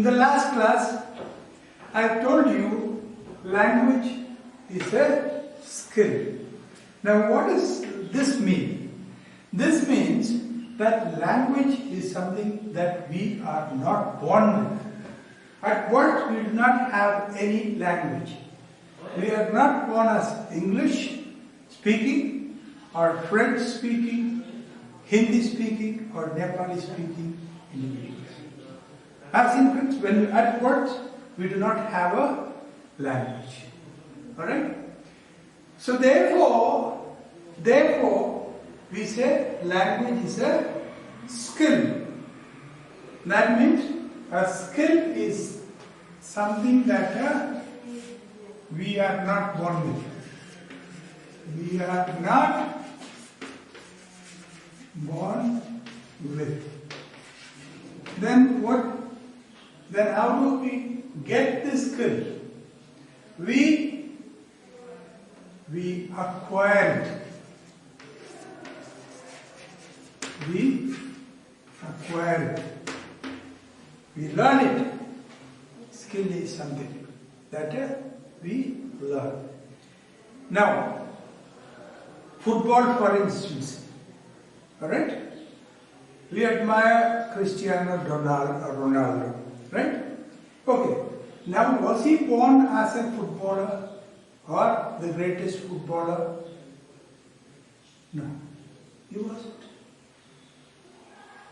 the last class, I told you language is a skill. Now what does this mean? This means that language is something that we are not born with. At birth, we do not have any language. We are not born as English speaking, or French speaking, Hindi speaking, or Nepali speaking individuals. As infants, when we are at birth, we do not have a language. Alright? So therefore, we say language is a skill. That means a skill is something that we are not born with. We are not born with. Then what? Then how do we get this skill? We acquire it. We acquire it. We learn it. Skill is something that we learn. Now, football for instance, alright? We admire Cristiano Ronaldo, right? Okay. Now, was he born as a footballer or the greatest footballer? No, he wasn't.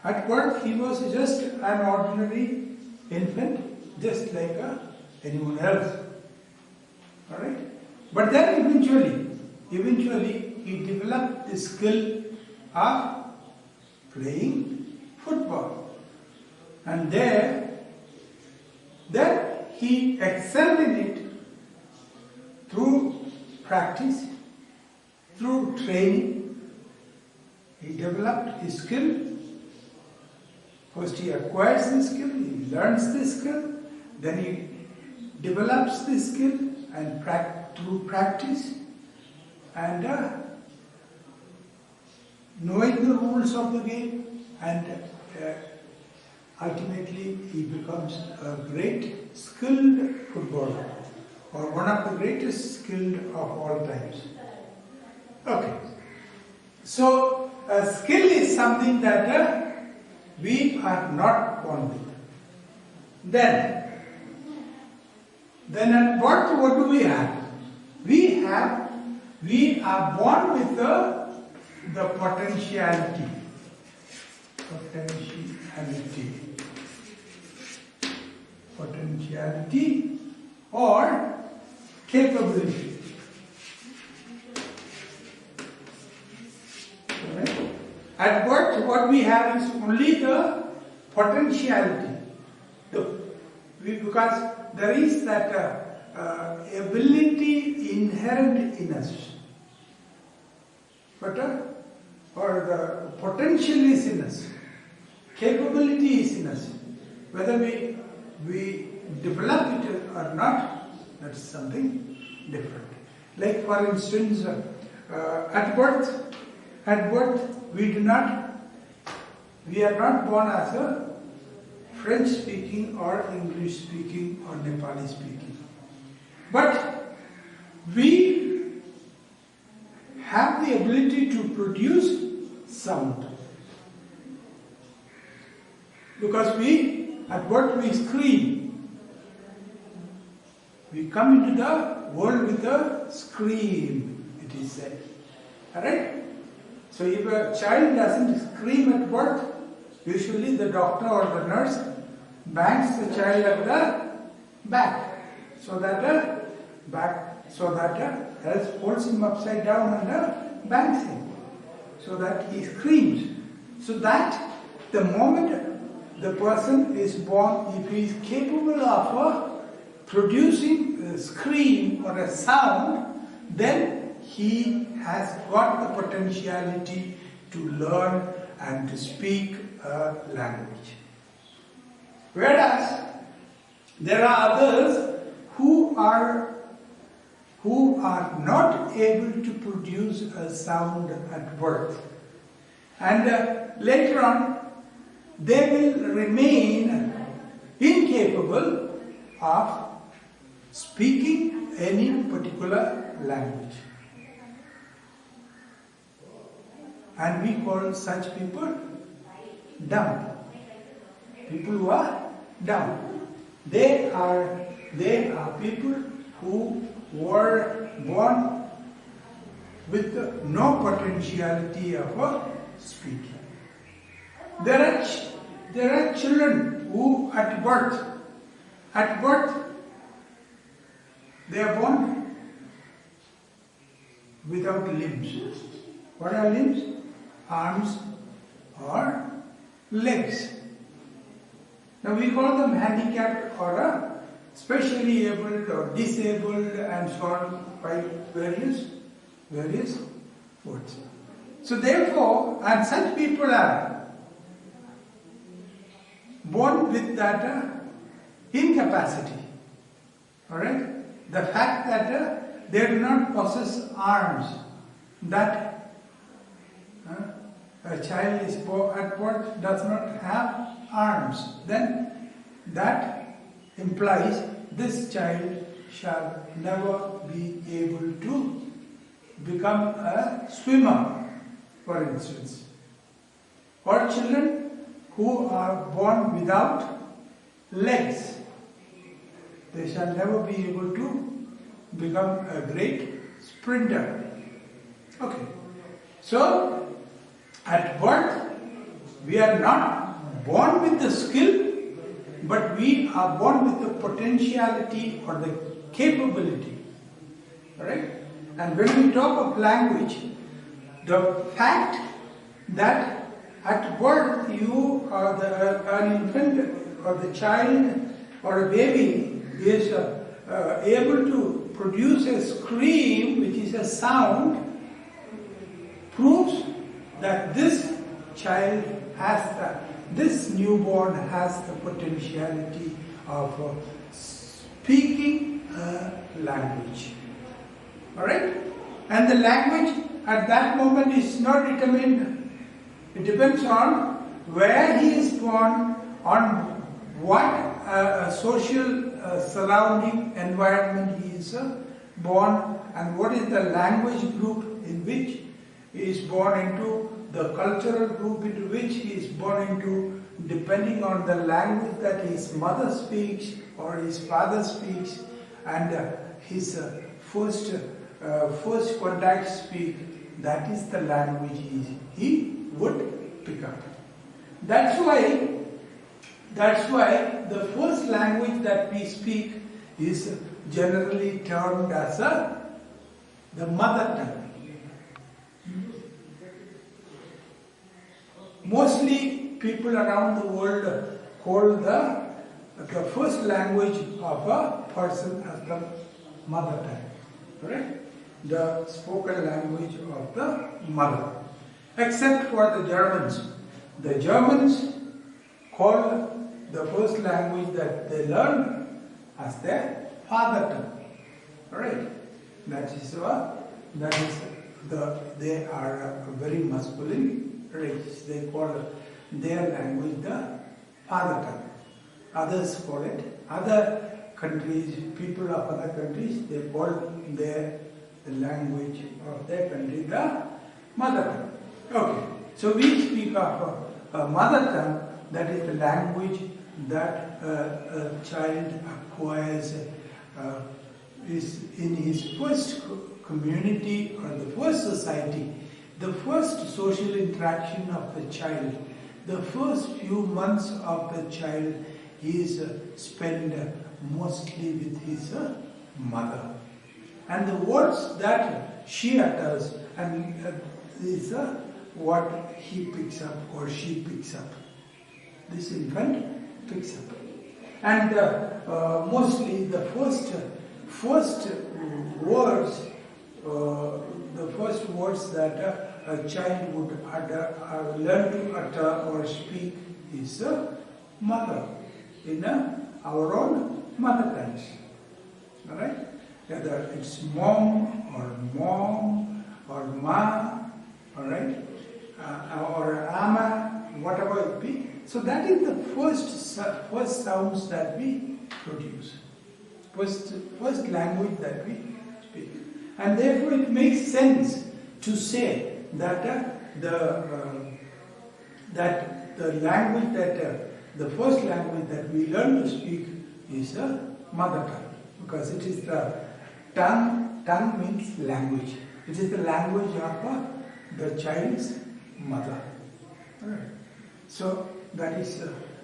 At birth, he was just an ordinary infant, just like anyone else. Alright? But then eventually, he developed the skill of playing football. And then he excelled in it through practice, through training. He developed his skill. First he acquires the skill, he learns the skill, then he develops the skill and through practice and knowing the rules of the game, and ultimately he becomes a great skilled footballer, or one of the greatest skilled of all times. Okay, so a skill is something that we are not born with. Then at birth, what do we have? We are born with the potentiality. Potentiality or capability. Right? At birth, what we have is only the potentiality. Because there is that ability inherent in us. Or the potential is in us. Capability is in us. Whether we develop it or not, that's something different. Like for instance, at birth, we are not born as a French speaking or English speaking or Nepali speaking. But we have the ability to produce sound. Because at birth we scream. We come into the world with a scream, it is said. Alright? So if a child doesn't scream at birth, usually the doctor or the nurse bangs the child at the back, so that else holds him upside down and bangs him, so that he screams. So that the moment the person is born, if he is capable of producing a scream or a sound, then he has got the potentiality to learn and to speak a language. Whereas there are others who are not able to produce a sound at birth, and later on they will remain incapable of speaking any particular language. And we call such people dumb. People who are dumb. They are people who were born with no potentiality of speaking. There are children who at birth, they are born without limbs. What are limbs? Arms or legs. Now we call them handicapped or specially abled or disabled and so on by various words. So therefore, and such people are born with that incapacity. Alright? The fact that they do not possess arms, that a child is born at birth does not have arms, then that implies this child shall never be able to become a swimmer, for instance. Or children who are born without legs, they shall never be able to become a great sprinter. Okay. So, at birth, we are not born with the skill, but we are born with the potentiality or the capability. Alright? And when we talk of language, the fact that at birth you or an infant or the child or a baby is able to produce a scream, which is a sound, proves that this child this newborn has the potentiality of speaking a language. Alright? And the language at that moment is not determined. It depends on where he is born, on what social surrounding environment he is born, and what is the language group in which he is born into, the cultural group into which he is born into, depending on the language that his mother speaks or his father speaks, and his first contact speak, that is the language he would pick up. That's why the first language that we speak is generally termed as the mother tongue. Mostly people around the world call the first language of a person as the mother tongue. Correct? The spoken language of the mother. Except for the Germans. The Germans call the first language that they learn as their father tongue. Alright? They are a very masculine race. They call their language the father tongue. Others call it, other countries, people of other countries, they call the language of their country the mother tongue. Okay, so we speak of a mother tongue, that is the language that a child acquires is in his first community or the first society, the first social interaction of the child, the first few months of the child is spent mostly with his mother. And the words that she utters and is what he picks up or she picks up. This infant picks up. And mostly the first words that a child would learn to utter or speak is mother, in our own mother tongues. Alright? Whether it's mom or ma, alright, or ama, whatever it be, So that is the first sounds that we produce, first language that we speak, and therefore it makes sense to say that the language the first language that we learn to speak is a mother tongue, because it is the tongue. Tongue means language. It is the language of the child's mother. Right. So that is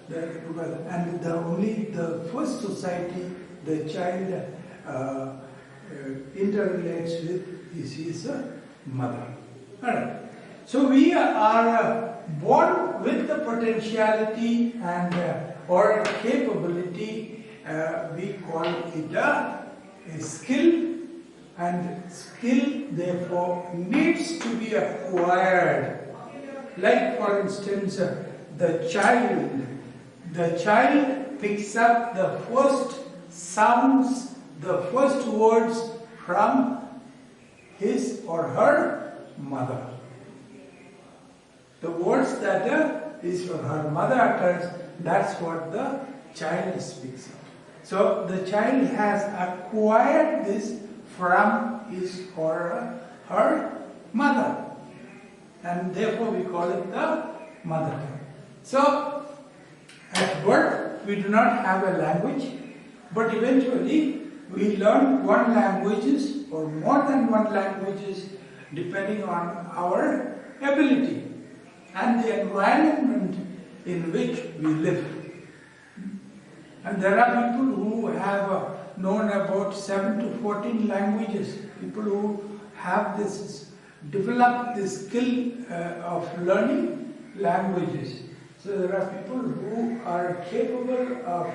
and only the first society the child interrelates with is his mother. Right. So we are born with the potentiality and or capability. We call it a skill, and skill therefore needs to be acquired. Like for instance, the child picks up the first sounds, the first words from his or her mother. The words that his or her mother utters, that's what the child speaks of. So the child has acquired this from his or her mother, and therefore we call it the mother tongue. So at birth we do not have a language, but eventually we learn one languages or more than one languages depending on our ability and the environment in which we live. And there are people who have known about 7 to 14 languages, people who have developed this skill of learning languages. So there are people who are capable of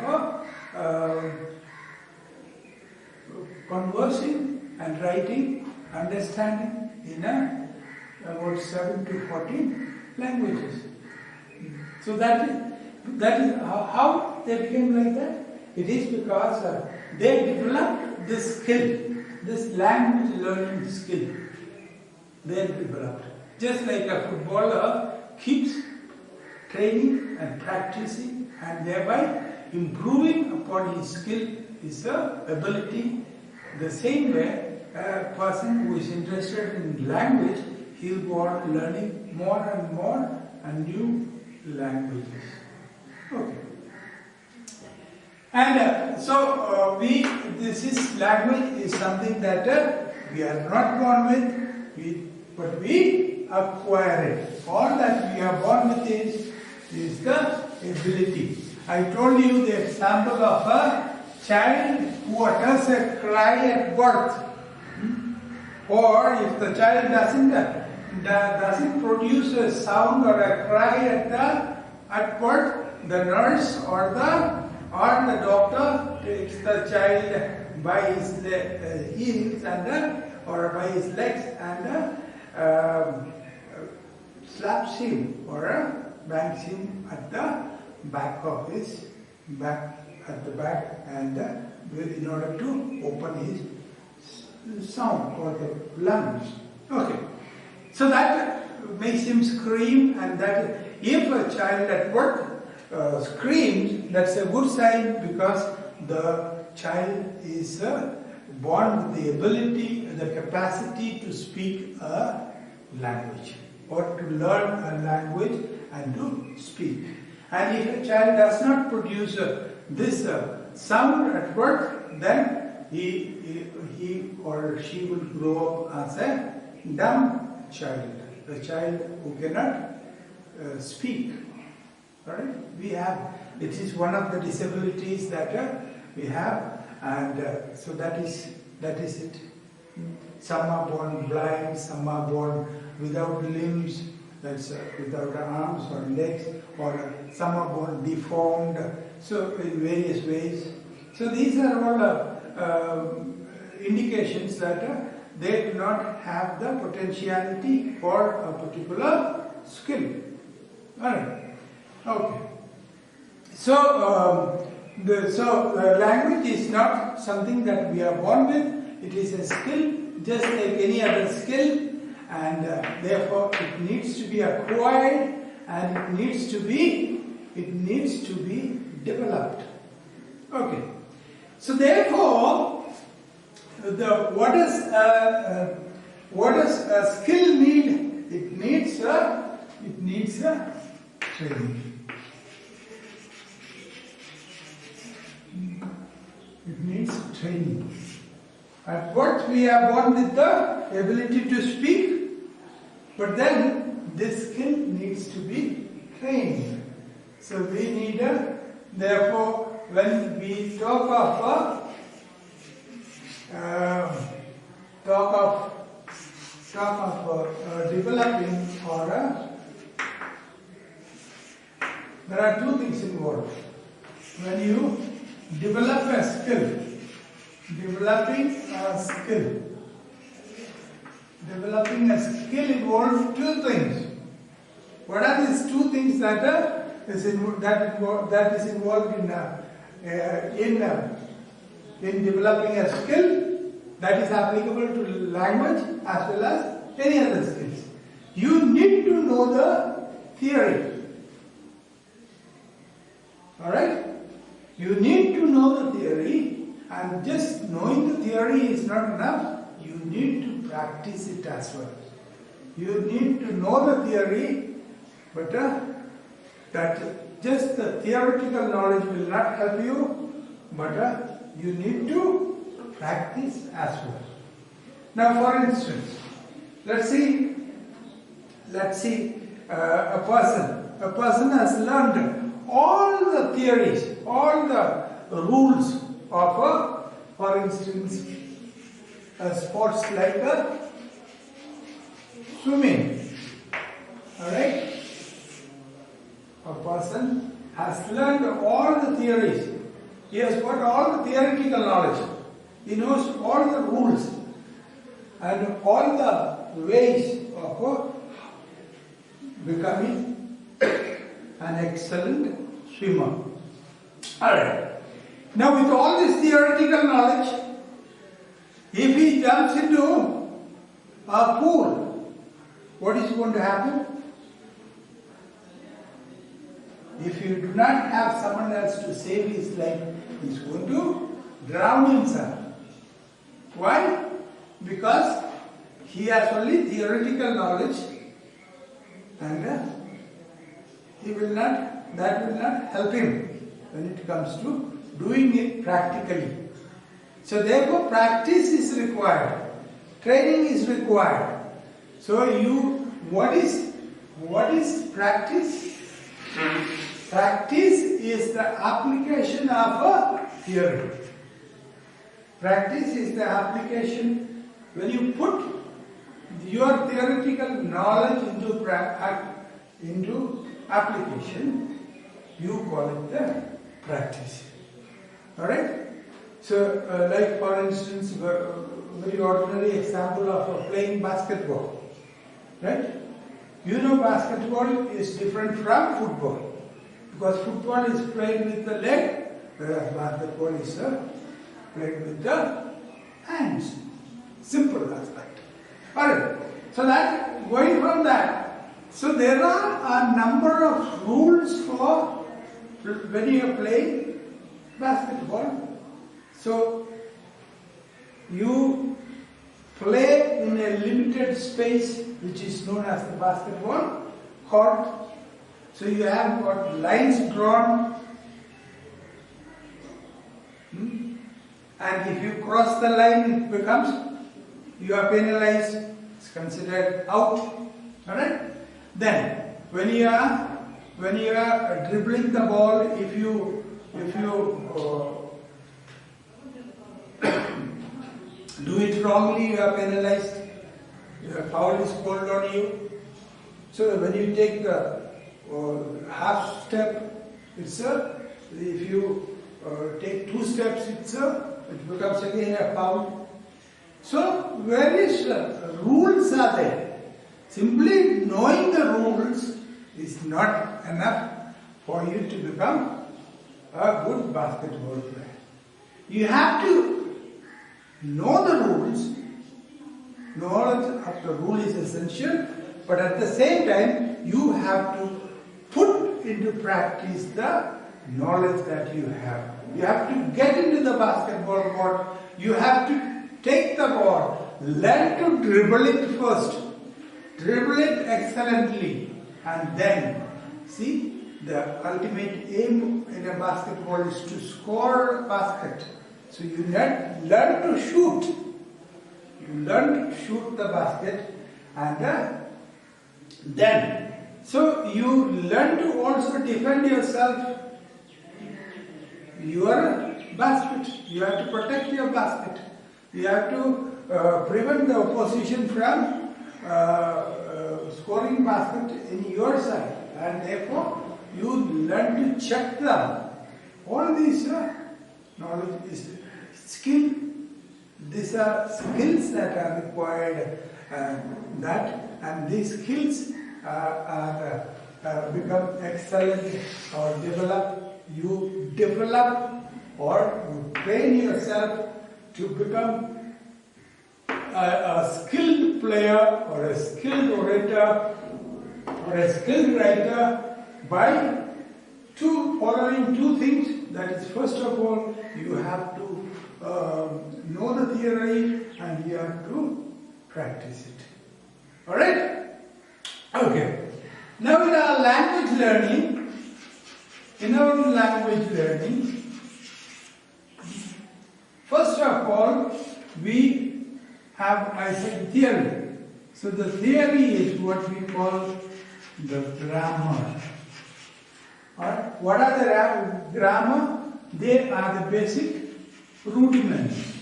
conversing and writing, understanding in about 7 to 14 languages. So that is how they became like that. It is because they developed this skill, this language learning skill. They developed. Just like a footballer keeps training and practicing and thereby improving upon his skill, his ability. The same way, a person who is interested in language, he'll go on learning more and more and new languages. Okay. And so this language is something that we are not born with, but we acquire it. All that we are born with is the ability. I told you the example of a child who utters a cry at birth. Or if the child doesn't produce a sound or a cry at birth, the nurse or the doctor takes the child by his heels or by his legs and slaps him or bangs him at the back of his back and in order to open his sound or the lungs. Okay, so that makes him scream, and that if a child at birth screams, that's a good sign, because the child is born with the ability, the capacity to speak a language or to learn a language and to speak. And if a child does not produce this sound at birth, then he or she will grow up as a dumb child, a child who cannot speak. Right? It is one of the disabilities that we have, and so that is it. Some are born blind, some are born without limbs, that's without arms or legs, or some are born deformed, so in various ways. So these are all indications that they do not have the potentiality for a particular skill. Alright. Okay. So, the language is not something that we are born with. It is a skill, just like any other skill, and therefore it needs to be acquired, and it needs to be it needs to be developed. Okay. So therefore, what does a skill need? It needs a training. It needs training. At first we are born with the ability to speak, but then this skill needs to be trained. So we need therefore when we talk of developing there are two things involved. When you develop a skill, developing a skill involves two things. What are these two things that is involved in developing a skill that is applicable to language as well as any other skills? You need to know the theory. Alright? You need to know the theory, and just knowing the theory is not enough. You need to practice it as well. You need to know the theory, but that just the theoretical knowledge will not help you, but you need to practice as well. Now, for instance, let's see a person has learned all the theories, all the rules of for instance, sports like swimming. Alright? A person has learned all the theories. He has got all the theoretical knowledge. He knows all the rules and all the ways of becoming an excellent swimmer. Alright. Now with all this theoretical knowledge, if he jumps into a pool, what is going to happen? If you do not have someone else to save his life, he is going to drown himself. Why? Because he has only theoretical knowledge, and that will not help him when it comes to doing it practically. So therefore practice is required. Training is required. So what is practice? Practice is the application of a theory. Practice is the application. When you put your theoretical knowledge into application, you call it the practice. Alright? So, like for instance, very ordinary example of playing basketball. Right? You know basketball is different from football. Because football is played with the leg, whereas basketball is played with the hands. Simple aspect. Alright. So that, going from that, so there are a number of rules for when you are playing basketball. So you play in a limited space which is known as the basketball court. So you have got lines drawn, and if you cross the line, it becomes, you are penalized, it's considered out. Alright? Then when you are dribbling the ball, if you do it wrongly, you are penalized. Your foul is called on you. So when you take the half step, if you take 2 steps, it becomes again a foul. So various rules are there. Simply knowing the rules is not enough for you to become a good basketball player. You have to know the rules. Knowledge of the rule is essential, but at the same time, you have to put into practice the knowledge that you have. You have to get into the basketball court. You have to take the ball, learn to dribble it first, dribble it excellently, and then see, the ultimate aim in a basketball is to score a basket. So you learn to shoot. You learn to shoot the basket, and then, so you learn to also defend yourself, your basket. You have to protect your basket. You have to prevent the opposition from scoring basket in your side, and therefore you learn to check them. All these knowledge is skill. These are skills that are required. And these skills become excellent or develop. You develop or you train yourself to become a skilled player or a skilled orator or a skilled writer by following two things. That is, first of all, you have to know the theory and you have to practice it. Alright? Okay. Now in our language learning, first of all, we have, I said, theory. So the theory is what we call the grammar. Alright? What are the grammar? They are the basic rudiments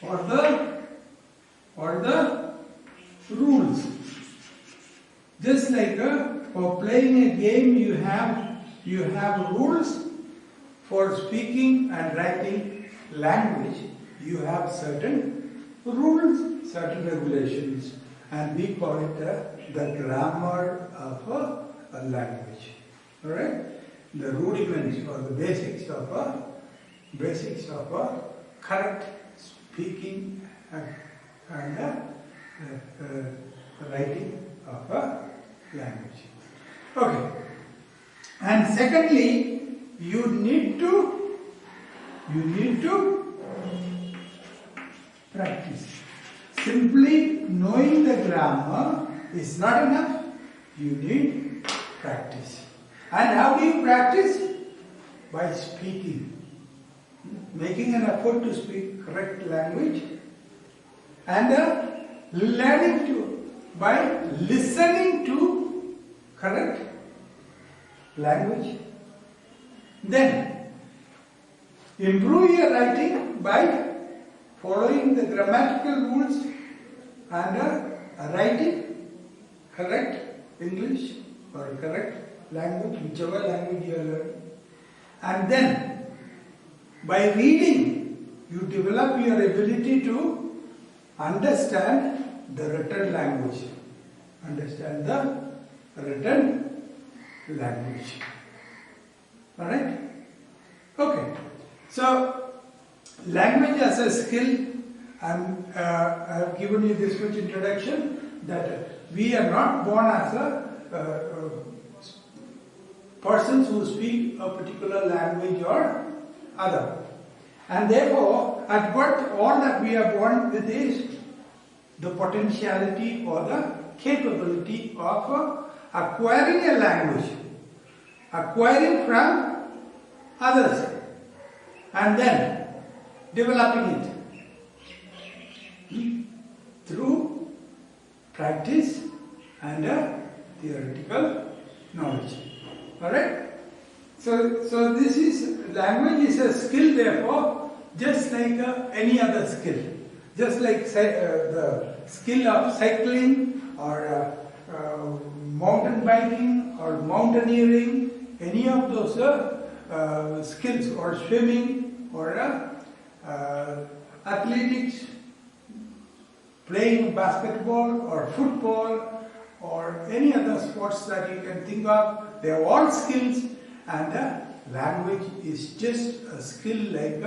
or the rules. Just like for playing a game, you have rules. For speaking and writing language, you have certain rules, certain regulations, and we call it the grammar of a language. All right? The rudiments or the basics of a correct speaking and writing of a language. Okay. And secondly, you need to practice. Simply knowing the grammar is not enough. You need practice. And how do you practice? By speaking. Making an effort to speak correct language and learning to, by listening to correct language. Then improve your writing by following the grammatical rules and writing correct English or correct language, whichever language you are learning. And then by reading, you develop your ability to understand the written language. Understand the written language. Alright? Okay. So, language as a skill, I have given you this much introduction that we are not born as persons who speak a particular language or other. And therefore, at birth, all that we are born with is the potentiality or the capability of acquiring a language, acquiring from others, and then developing it through practice and theoretical knowledge. Alright? So this is, language is a skill, therefore, just like any other skill. Just like the skill of cycling or mountain biking or mountaineering, any of those skills, or swimming or athletics, playing basketball or football or any other sports that you can think of, they are all skills, and language is just a skill like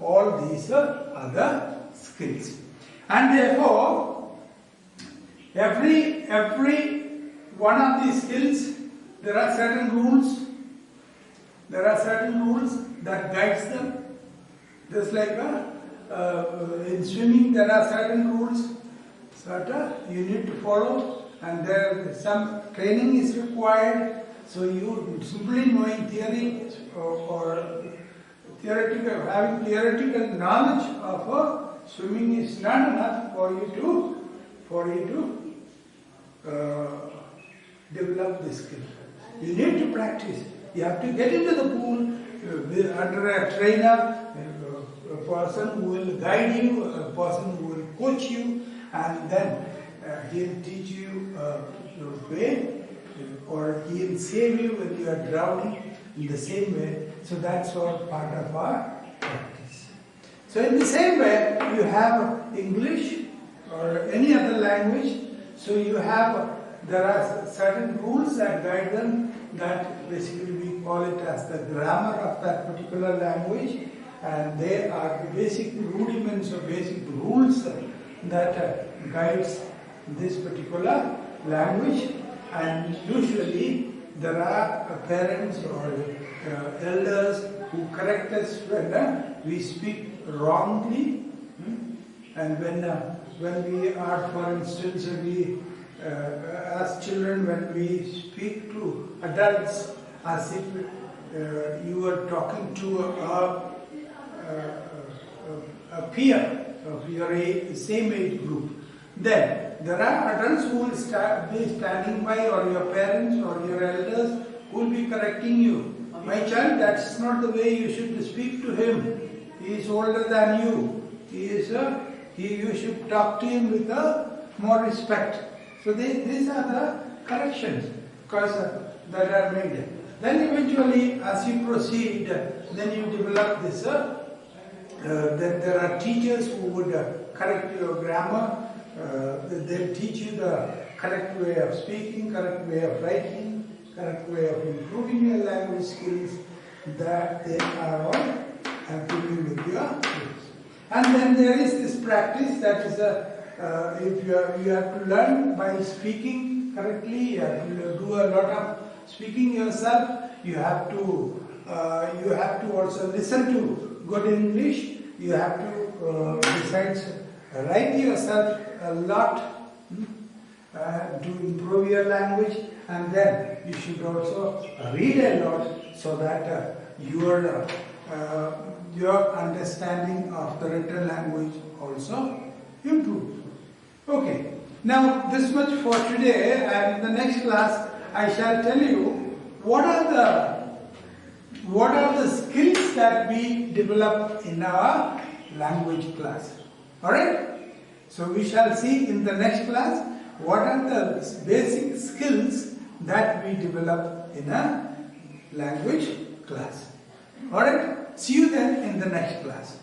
all these other skills. And therefore, every one of these skills there are certain rules. There are certain rules that guides them. Just like in swimming, there are certain rules that you need to follow, and there some training is required. So you simply knowing theory or theoretical, having theoretical knowledge of swimming is not enough for you to develop this skill. You need to practice. You have to get into the pool under a trainer, a person who will guide you, a person who will coach you, and then he'll teach you your way, or he'll save you when you are drowning in the same way. So that's all part of our practice. So in the same way, you have English or any other language. So you have, there are certain rules that guide them, that basically we call it as the grammar of that particular language, and they are the basic rudiments or basic rules that guides this particular language. And usually there are parents or elders who correct us when we speak wrongly, and when we are, for instance, as children, when we speak to adults as if you were talking to a peer of your same age group, then there are adults who will be standing by, or your parents or your elders who will be correcting you. My child, that's not the way you should speak to him. He is older than you. You should talk to him with more respect. So these are the corrections that are made. Then eventually, as you proceed, then you develop this. Then there are teachers who would correct your grammar. They'll teach you the correct way of speaking, correct way of writing, correct way of improving your language skills. That they are all helping you with your skills. And then there is this practice that is if you have to learn by speaking correctly. You have to do a lot of speaking yourself. You have to also listen to good English. You have to besides write yourself a lot to improve your language, and then you should also read a lot so that your understanding of the written language also improves. Okay, now this much for today, and in the next class I shall tell you what are the skills that we develop in our language class. Alright? So we shall see in the next class what are the basic skills that we develop in a language class. Alright? See you then in the next class.